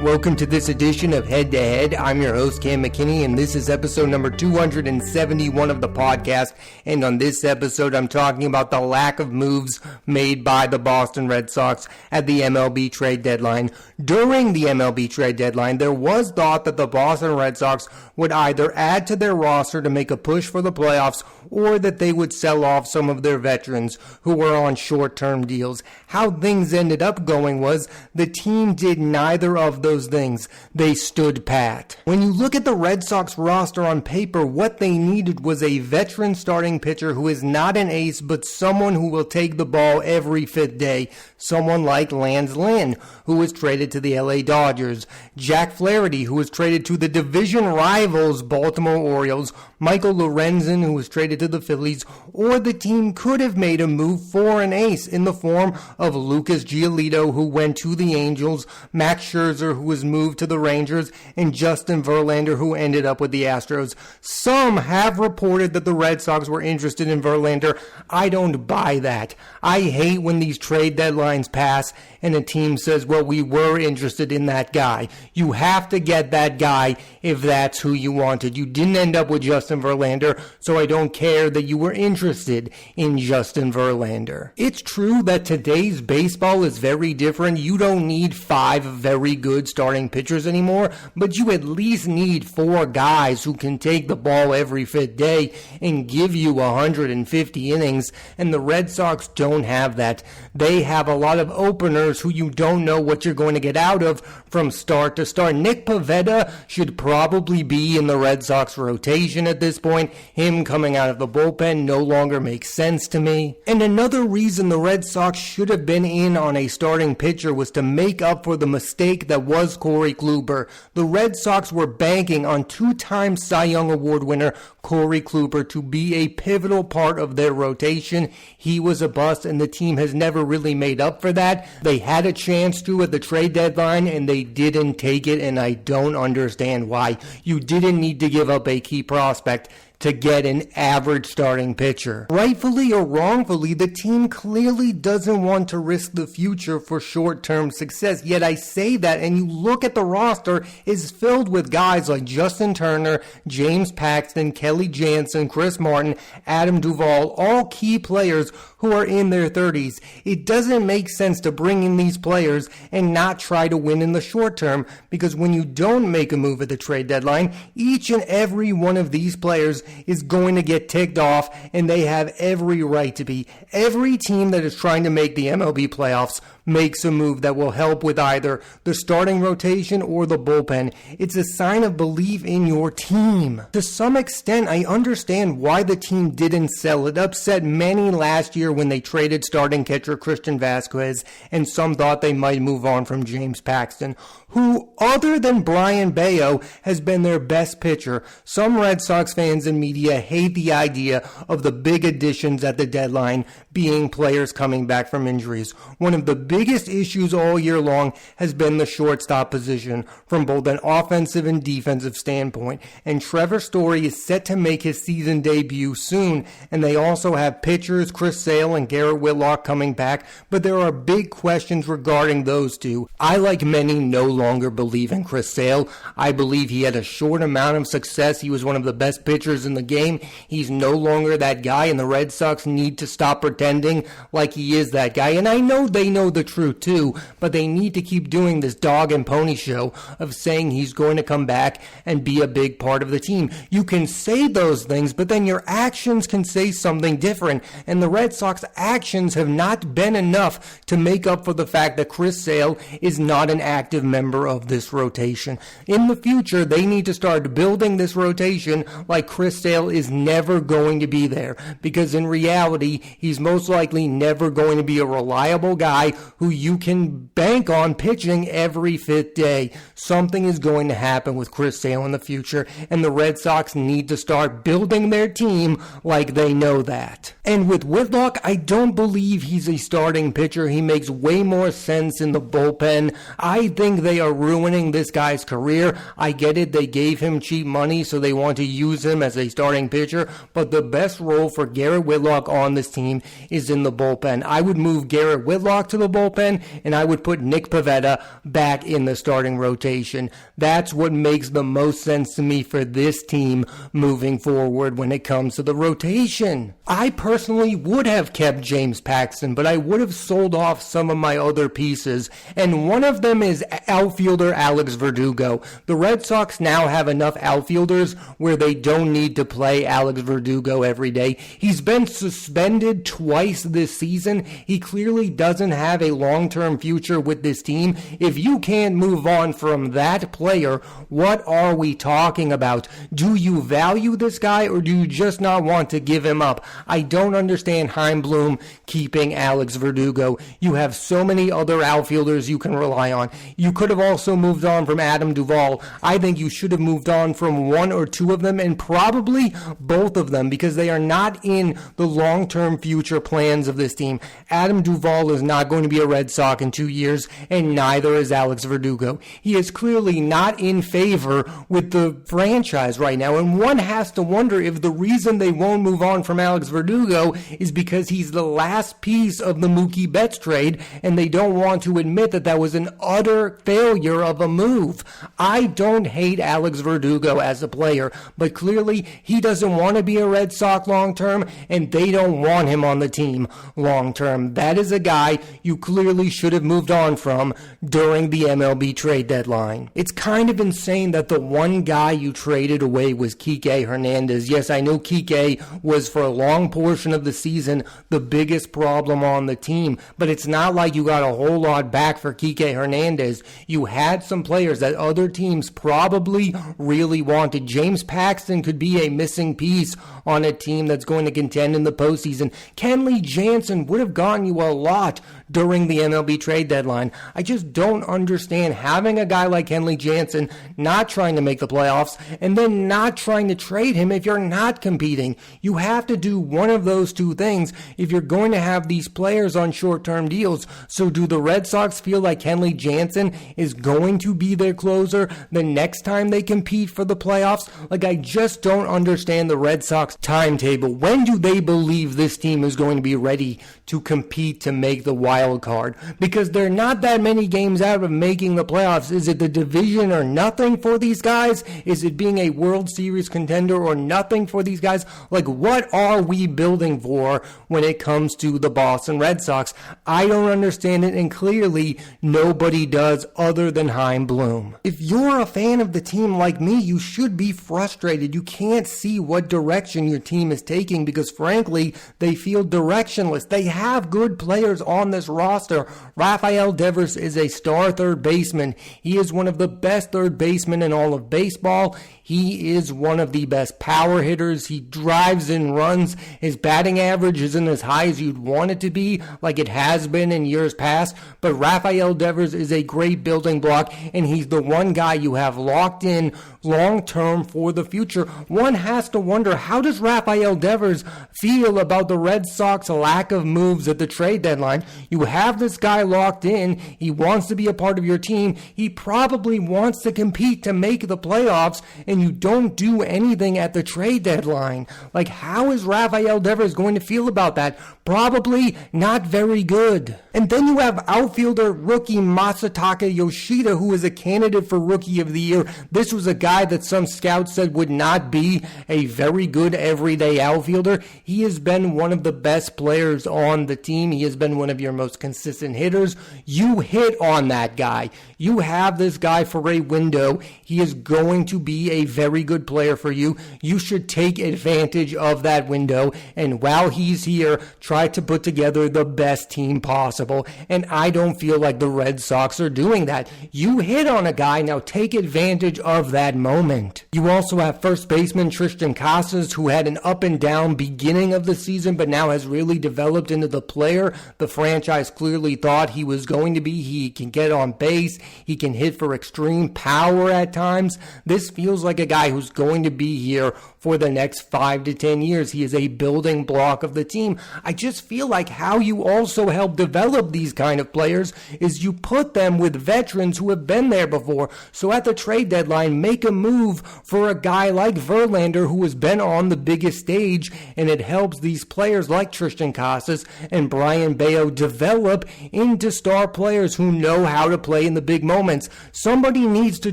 Welcome to this edition of Head to Head. I'm your host, Cam McKinney, and this is episode number 271 of the podcast. And on this episode, I'm talking about the lack of moves made by the Boston Red Sox at the MLB trade deadline. During the MLB trade deadline, there was thought that the Boston Red Sox would either add to their roster to make a push for the playoffs or that they would sell off some of their veterans who were on short-term deals. How things ended up going was the team did neither of those things. They stood pat. When you look at the Red Sox roster on paper, what they needed was a veteran starting pitcher who is not an ace, but someone who will take the ball every fifth day. Someone like Lance Lynn, who was traded to the LA Dodgers. Jack Flaherty, who was traded to the division rivals Baltimore Orioles. Michael Lorenzen, who was traded to the Phillies. Or the team could have made a move for an ace in the form of Lucas Giolito, who went to the Angels, Max Scherzer, who was moved to the Rangers, and Justin Verlander, who ended up with the Astros. Some have reported that the Red Sox were interested in Verlander. I don't buy that. I hate when these trade deadlines pass and a team says, well, we were interested in that guy. You have to get that guy if that's who you wanted. You didn't end up with Justin Verlander, so I don't care that you were interested in Justin Verlander. It's true that today's baseball is very different. You don't need 5 very good starting pitchers anymore, but you at least need 4 guys who can take the ball every fifth day and give you 150 innings, and the Red Sox don't have that. They have a lot of openers who you don't know what you're going to get out of from start to start. Nick Pivetta should probably be in the Red Sox rotation at this point. Him coming out of the bullpen no longer makes sense to me. And another reason the Red Sox should have been in on a starting pitcher was to make up for the mistake that was Corey Kluber. The Red Sox were banking on 2-time Cy Young Award winner Corey Kluber to be a pivotal part of their rotation. He was a bust, and the team has never really made up for that. They had a chance to at the trade deadline, and they didn't take it, and I don't understand why. You didn't need to give up a key prospect to get an average starting pitcher. Rightfully or wrongfully, the team clearly doesn't want to risk the future for short-term success. Yet I say that, and you look at the roster, is filled with guys like Justin Turner, James Paxton, Kelly Jansen, Chris Martin, Adam Duvall, all key players who are in their 30s. It doesn't make sense to bring in these players and not try to win in the short term, because when you don't make a move at the trade deadline, each and every one of these players is going to get ticked off, and they have every right to be. Every team that is trying to make the MLB playoffs makes a move that will help with either the starting rotation or the bullpen. It's a sign of belief in your team. To some extent, I understand why the team didn't sell. It upset many last year when they traded starting catcher Christian Vasquez, and some thought they might move on from James Paxton, who, other than Brian Bayo, has been their best pitcher. Some Red Sox fans and media hate the idea of the big additions at the deadline being players coming back from injuries. One of the biggest issues all year long has been the shortstop position from both an offensive and defensive standpoint, and Trevor Story is set to make his season debut soon, and they also have pitchers Chris Sale and Garrett Whitlock coming back, but there are big questions regarding those two. I, like many, no longer believe in Chris Sale. I believe he had a short amount of success. He was one of the best pitchers in the game. He's no longer that guy, and the Red Sox need to stop pretending like he is that guy. And I know they know the truth too, but they need to keep doing this dog and pony show of saying he's going to come back and be a big part of the team. You can say those things, but then your actions can say something different, and the Red Sox actions have not been enough to make up for the fact that Chris Sale is not an active member of this rotation. In the future, they need to start building this rotation like Chris Sale is never going to be there, because in reality, he's most likely never going to be a reliable guy who you can bank on pitching every fifth day. Something is going to happen with Chris Sale in the future, and the Red Sox need to start building their team like they know that. And with Whitlock, I don't believe he's a starting pitcher. He makes way more sense in the bullpen. I think they are ruining this guy's career. I get it, they gave him cheap money, so they want to use him as a starting pitcher, but the best role for Garrett Whitlock on this team is in the bullpen. I would move Garrett Whitlock to the bullpen bullpen, and I would put Nick Pivetta back in the starting rotation. That's what makes the most sense to me for this team moving forward when it comes to the rotation. I personally would have kept James Paxton, but I would have sold off some of my other pieces, and one of them is outfielder Alex Verdugo. The Red Sox now have enough outfielders where they don't need to play Alex Verdugo every day. He's been suspended twice this season. He clearly doesn't have a long-term future with this team. If you can't move on from that player, what are we talking about? Do you value this guy, or do you just not want to give him up? I don't understand Chaim Bloom keeping Alex Verdugo. You have so many other outfielders you can rely on. You could have also moved on from Adam Duvall. I think you should have moved on from one or two of them, and probably both of them, because they are not in the long-term future plans of this team. Adam Duvall is not going to be a Red Sox in 2 years, and neither is Alex Verdugo. He is clearly not in favor with the franchise right now, and one has to wonder if the reason they won't move on from Alex Verdugo is because he's the last piece of the Mookie Betts trade, and they don't want to admit that that was an utter failure of a move. I don't hate Alex Verdugo as a player, but clearly he doesn't want to be a Red Sox long-term, and they don't want him on the team long-term. That is a guy you clearly should have moved on from during the MLB trade deadline. It's kind of insane that the one guy you traded away was Kike Hernandez. Yes, I know Kike was for a long portion of the season the biggest problem on the team, but it's not like you got a whole lot back for Kike Hernandez. You had some players that other teams probably really wanted. James Paxton could be a missing piece on a team that's going to contend in the postseason. Kenley Jansen would have gotten you a lot during the MLB trade deadline. I just don't understand having a guy like Kenley Jansen not trying to make the playoffs and then not trying to trade him if you're not competing. You have to do one of those two things if you're going to have these players on short-term deals. So do the Red Sox feel like Kenley Jansen is going to be their closer the next time they compete for the playoffs? Like, I just don't understand the Red Sox timetable. When do they believe this team is going to be ready to compete to make the wild card? Because they're not that many games out of making the playoffs. Is it the division or nothing for these guys? Is it being a World Series contender or nothing for these guys? Like, what are we building for when it comes to the Boston Red Sox? I don't understand it, and clearly nobody does other than Chaim Bloom. If you're a fan of the team like me, you should be frustrated. You can't see what direction your team is taking because, frankly, they feel directionless. They have good players on this roster. Rafael Devers is a star third baseman. He is one of the best third basemen in all of baseball. He is one of the best power hitters. He drives in runs. His batting average isn't as high as you'd want it to be, like it has been in years past, but Rafael Devers is a great building block, and he's the one guy you have locked in long-term for the future. One has to wonder, how does Rafael Devers feel about the Red Sox lack of moves at the trade deadline? You have this guy locked in. He wants to be a part of your team. He probably wants to compete to make the playoffs, and you don't do anything at the trade deadline. Like, how is Rafael Devers going to feel about that? Probably not very good. And then you have outfielder rookie Masataka Yoshida, who is a candidate for Rookie of the Year. This was a guy that some scouts said would not be a very good everyday outfielder. He has been one of the best players on the team. He has been one of your most consistent hitters. You hit on that guy. You have this guy for a window. He is going to be a very good player for you. You should take advantage of that window, and while he's here, try to put together the best team possible. And I don't feel like the Red Sox are doing that. You hit on a guy, now take advantage of that moment. You also have first baseman Tristan Casas, who had an up and down beginning of the season, but now has really developed into the player the franchise clearly thought he was going to be. He can get on base. He can hit for extreme power at times. This feels like a guy who's going to be here for the next 5 to 10 years. He is a building block of the team. I just feel like how you also help develop these kind of players is you put them with veterans who have been there before. So at the trade deadline, make a move for a guy like Verlander who has been on the biggest stage, and it helps these players like Tristan Casas and Brian Bayo develop into star players who know how to play in the big moments. Somebody needs to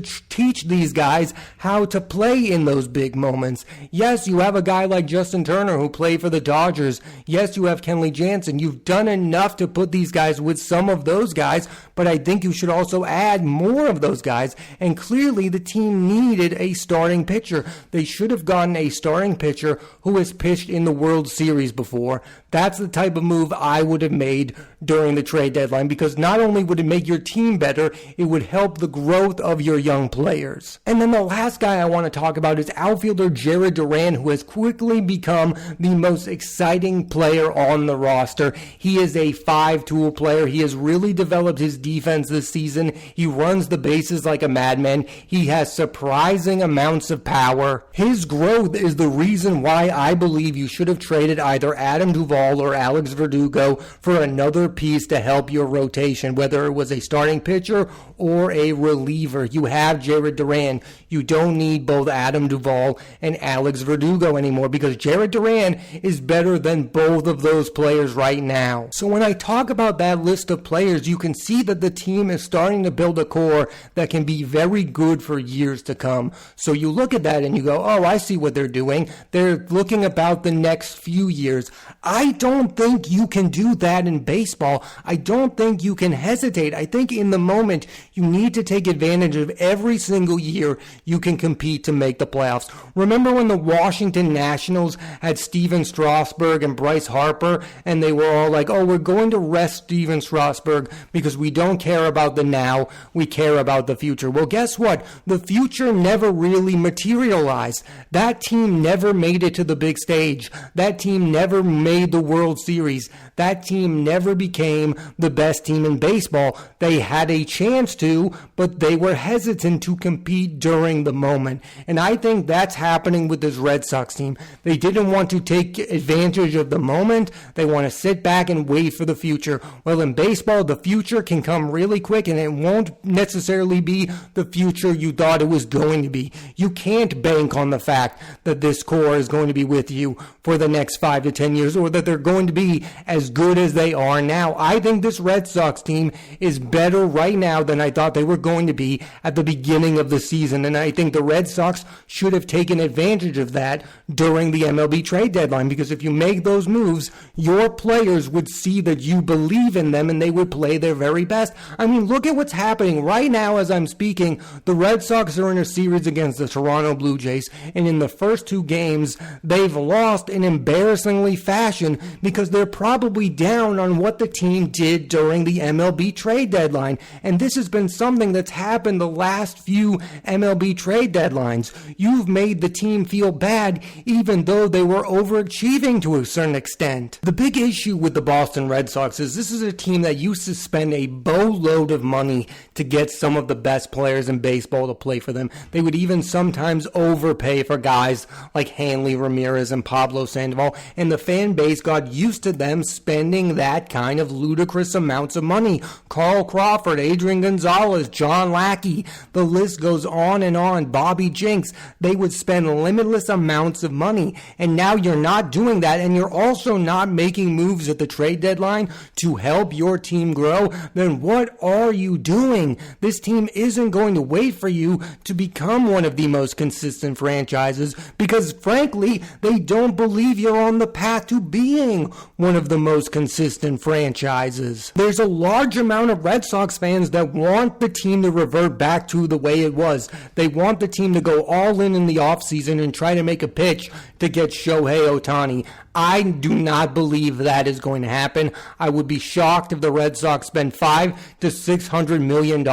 teach these guys how to play in those big moments. Yes, you have a guy like Justin Turner who played for the Dodgers. Yes, you have Kenley Jansen. You've done enough to put these guys with some of those guys, but I think you should also add more of those guys. And clearly the team needed a starting pitcher. They should have gotten a starting pitcher who has pitched in the World Series before. That's the type of move I would have made during the trade deadline, because not only would it make your team better, it would help the growth of your young players. And then the last guy I want to talk about is outfielder Jarred Duran, who has quickly become the most exciting player on the roster. He is a 5-tool player. He has really developed his defense this season. He runs the bases like a madman. He has surprising amounts of power. His growth is the reason why I believe you should have traded either Adam Duvall or Alex Verdugo for another piece to help your rotation, whether it was a starting pitcher or a reliever. You have Jarred Duran. You don't need both Adam Duvall and Alex Verdugo anymore, because Jarred Duran is better than both of those players right now. So when I talk about that list of players, you can see that the team is starting to build a core that can be very good for years to come. So you look at that and you go, oh, I see what they're doing. They're looking about the next few years. I don't think you can do that in baseball. I don't think you can hesitate. I think in the moment, you need to take advantage of every single year you can compete to make the playoffs. Remember when the Washington Nationals had Steven Strasburg and Bryce Harper, and they were all like, oh, we're going to rest Steven Strasburg because we don't care about the now, we care about the future. Well, guess what? The future never really materialized. That team never made it to the big stage. That team never made the World Series. That team never became the best team in baseball. They had a chance to, but they were hesitant to compete during the moment. And I think that's happening with this Red Sox team. They didn't want to take advantage of the moment. They want to sit back and wait for the future. Well, in baseball, the future can come really quick, and it won't necessarily be the future you thought it was going to be. You can't bank on the fact that this core is going to be with you for the next 5 to 10 years, or that they're going to be as good as they are now. I think this Red Sox team is better right now than I thought they were going to be at the beginning of the season, and I think the Red Sox should have taken advantage of that during the MLB trade deadline, because if you make those moves, your players would see that you believe in them and they would play their very best. I mean, look at what's happening right now as I'm speaking. The Red Sox are in a series against the Toronto Blue Jays, and in the first 2 games, they've lost in embarrassingly fashion because they're probably down on what the team did during the MLB trade deadline. And this has been something that's happened the last few MLB trade deadlines. You've made the team feel bad even though they were overachieving to a certain extent. The big issue with the Boston Red Sox is this is a team that used to spend a boatload of money to get some of the best players in baseball to play for them. They would even sometimes overpay for guys like Hanley Ramirez and Pablo Sandoval, and the fan base got used to them spending that kind of ludicrous amounts of money. Carl Crawford, Adrian Gonzalez, John Lackey, the list goes on and on. Bobby Jenks, they would spend limitless amounts of money, and now you're not doing that, and you're also not making moves at the trade deadline to help your team grow. Then what are you doing? This team isn't going to wait for you to become one of the most consistent franchises, because frankly, they don't believe you're on the path to being one of the most consistent franchises. There's a large amount of Red Sox fans that want the team to revert back to the way it was. They want the team to go all in the offseason and try to make a pitch to get Shohei Ohtani. I do not believe that is going to happen. I would be shocked if the Red Sox spend $500 to $600 million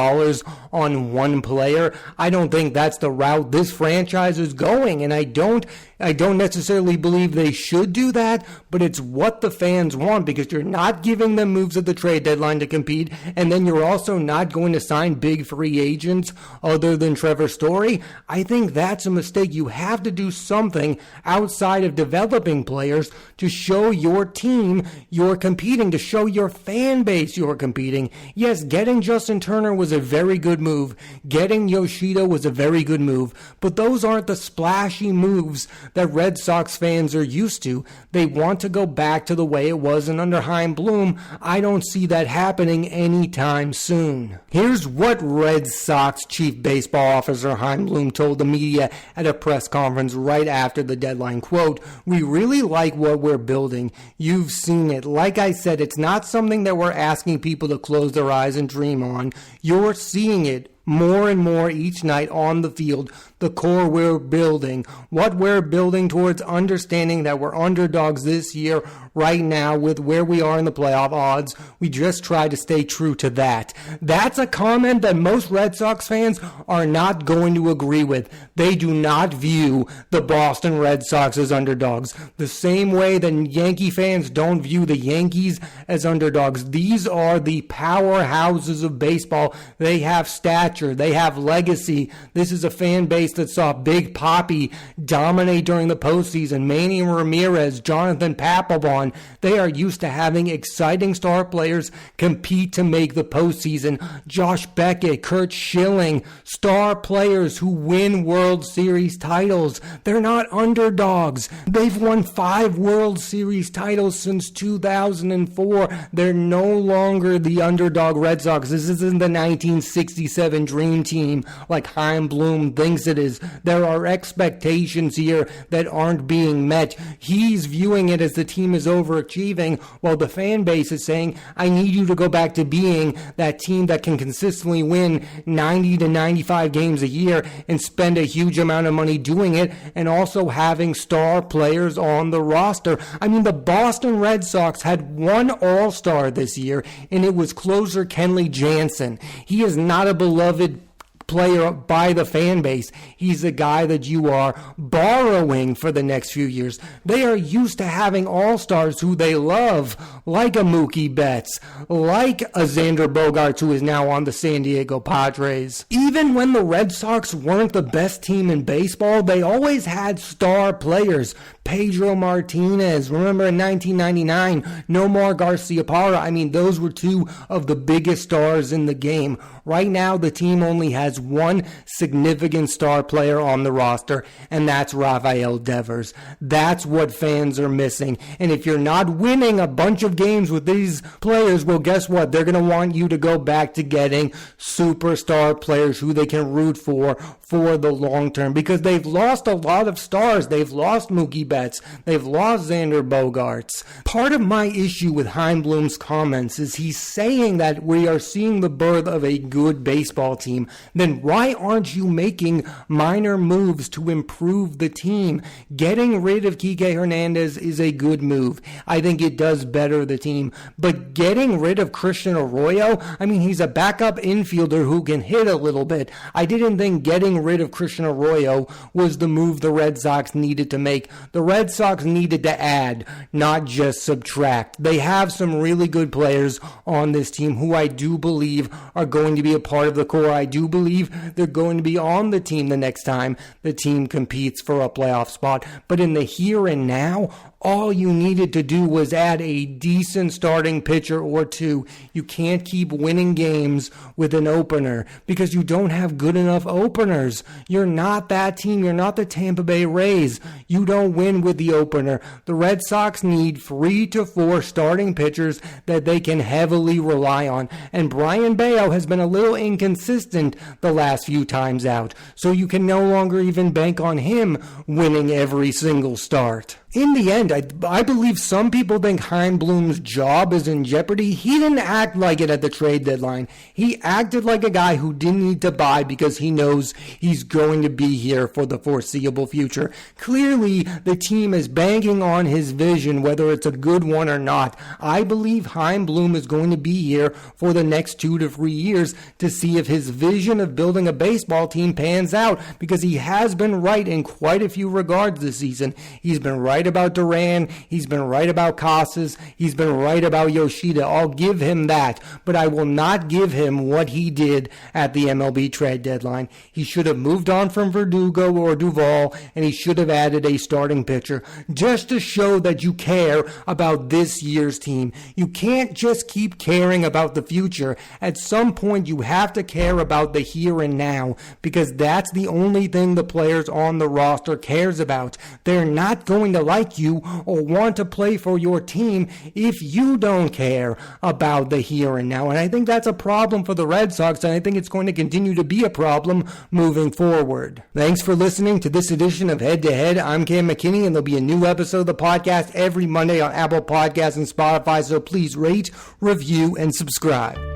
on one player. I don't think that's the route this franchise is going, and I don't necessarily believe they should do that, but it's what the fans want, because you're not giving them moves at the trade deadline to compete, and then you're also not going to sign big free agents other than Trevor Story. I think that's a mistake. You have to do something outside of developing players to show your team you're competing, to show your fan base you're competing. Yes, getting Justin Turner was a very good move. Getting Yoshida was a very good move, but those aren't the splashy moves that Red Sox fans are used to. They want to go back to the way it was under Chaim Bloom. I don't see that happening anytime soon. Here's what Red Sox Chief Baseball Officer Chaim Bloom told the media at a press conference right after the deadline. Quote, "We really like what we're building. You've seen it. Like I said, it's not something that we're asking people to close their eyes and dream on. You're seeing it more and more each night on the field. The core we're building, what we're building towards understanding that we're underdogs this year right now with where we are in the playoff odds. We just try to stay true to that." That's a comment that most Red Sox fans are not going to agree with. They do not view the Boston Red Sox as underdogs, the same way that Yankee fans don't view the Yankees as underdogs. These are the powerhouses of baseball. They have stature. They have legacy. This is a fan base that saw Big Papi dominate during the postseason. Manny Ramirez, Jonathan Papelbon. They are used to having exciting star players compete to make the postseason. Josh Beckett, Kurt Schilling, star players who win World Series titles. They're not underdogs. They've won 5 World Series titles since 2004. They're no longer the underdog Red Sox. This isn't the 1967 dream team like Chaim Bloom thinks it is. There are expectations here that aren't being met. He's viewing it as the team is overachieving, while the fan base is saying, I need you to go back to being that team that can consistently win 90 to 95 games a year and spend a huge amount of money doing it, and also having star players on the roster. I mean, the Boston Red Sox had one All-Star this year, and it was closer Kenley Jansen. He is not a beloved player by the fan base. He's a guy that you are borrowing for the next few years. They are used to having all-stars who they love, like a Mookie Betts, like a Xander Bogaerts, who is now on the San Diego Padres. Even when the Red Sox weren't the best team in baseball, they always had star players. Pedro Martinez, remember in 1999, Nomar Garciaparra. I mean, those were 2 of the biggest stars in the game. Right now, the team only has one significant star player on the roster, and that's Rafael Devers. That's what fans are missing. And if you're not winning a bunch of games with these players, well, guess what? They're going to want you to go back to getting superstar players who they can root for the long term, because they've lost a lot of stars. They've lost Mookie Betts. They've lost Xander Bogaerts. Part of my issue with Chaim Bloom's comments is he's saying that we are seeing the birth of a good baseball team. Then why aren't you making minor moves to improve the team? Getting rid of Kike Hernandez is a good move. I think it does better the team. But getting rid of Christian Arroyo, I mean, he's a backup infielder who can hit a little bit. I didn't think getting rid of Christian Arroyo was the move the Red Sox needed to make. The Red Sox needed to add, not just subtract. They have some really good players on this team who I do believe are going to be a part of the core. I do believe they're going to be on the team the next time the team competes for a playoff spot. But in the here and now, all you needed to do was add a decent starting pitcher or 2. You can't keep winning games with an opener because you don't have good enough openers. You're not that team. You're not the Tampa Bay Rays. You don't win with the opener. The Red Sox need 3 to 4 starting pitchers that they can heavily rely on. And Brian Bayo has been a little inconsistent the last few times out. So you can no longer even bank on him winning every single start. In the end, I believe some people think Chaim Bloom's job is in jeopardy. He didn't act like it at the trade deadline. He acted like a guy who didn't need to buy because he knows he's going to be here for the foreseeable future. Clearly, the team is banking on his vision, whether it's a good one or not. I believe Chaim Bloom is going to be here for the next 2 to 3 years to see if his vision of building a baseball team pans out, because he has been right in quite a few regards this season. He's been right about Duran. He's been right about Casas. He's been right about Yoshida. I'll give him that, but I will not give him what he did at the MLB trade deadline. He should have moved on from Verdugo or Duvall, and he should have added a starting pitcher just to show that you care about this year's team. You can't just keep caring about the future. At some point, you have to care about the here and now, because that's the only thing the players on the roster cares about. They're not going to like you or want to play for your team if you don't care about the here and now. And I think that's a problem for the Red Sox, and I think it's going to continue to be a problem moving forward. Thanks for listening to this edition of Head to Head. I'm Cam McKinney, and there'll be a new episode of the podcast every Monday on Apple Podcasts and Spotify, so please rate, review, and subscribe.